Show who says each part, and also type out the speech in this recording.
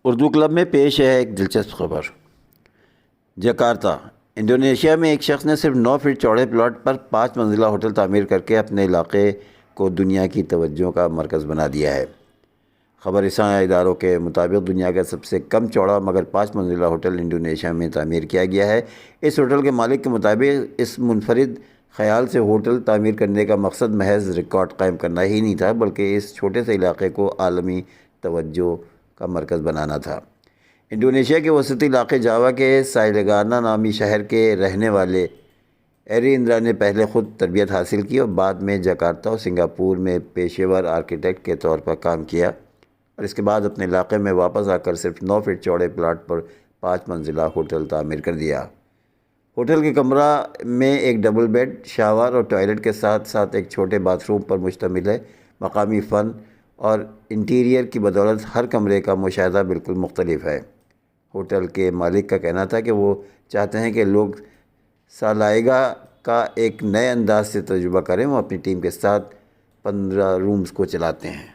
Speaker 1: Urdu club میں پیش ہے ایک دلچسپ خبر۔ جکارتا، انڈونیشیا میں ایک شخص نے صرف 9 فٹ چوڑے پلاٹ پر 5 منزلہ ہوٹل تعمیر کر کے اپنے علاقے کو دنیا کی توجہ کا مرکز بنا دیا ہے۔ خبر رساں اداروں کے مطابق دنیا کا سب سے کم چوڑا مگر 5 منزلہ ہوٹل انڈونیشیا میں تعمیر کیا گیا ہے۔ اس ہوٹل کے مالک کے مطابق اس منفرد خیال سے ہوٹل تعمیر کرنے کا مقصد محض ریکارڈ قائم کرنا ہی نہیں تھا، بلکہ اس چھوٹے سے علاقے کو عالمی توجہ کا مرکز بنانا تھا۔ انڈونیشیا کے وسطی علاقے جاوا کے سائلگانا نامی شہر کے رہنے والے ایری اندرا نے پہلے خود تربیت حاصل کی اور بعد میں جکارتا اور سنگاپور میں پیشے ور آرکیٹیکٹ کے طور پر کام کیا، اور اس کے بعد اپنے علاقے میں واپس آ کر صرف 9 فٹ چوڑے پلاٹ پر 5 منزلہ ہوٹل تعمیر کر دیا۔ ہوٹل کے کمرہ میں ایک ڈبل بیڈ، شاور اور ٹوائلٹ کے ساتھ ساتھ ایک چھوٹے باتھ روم پر مشتمل ہے۔ مقامی فن اور انٹیریئر کی بدولت ہر کمرے کا مشاہدہ بالکل مختلف ہے۔ ہوٹل کے مالک کا کہنا تھا کہ وہ چاہتے ہیں کہ لوگ سالائیگا کا ایک نئے انداز سے تجربہ کریں۔ وہ اپنی ٹیم کے ساتھ 15 رومز کو چلاتے ہیں۔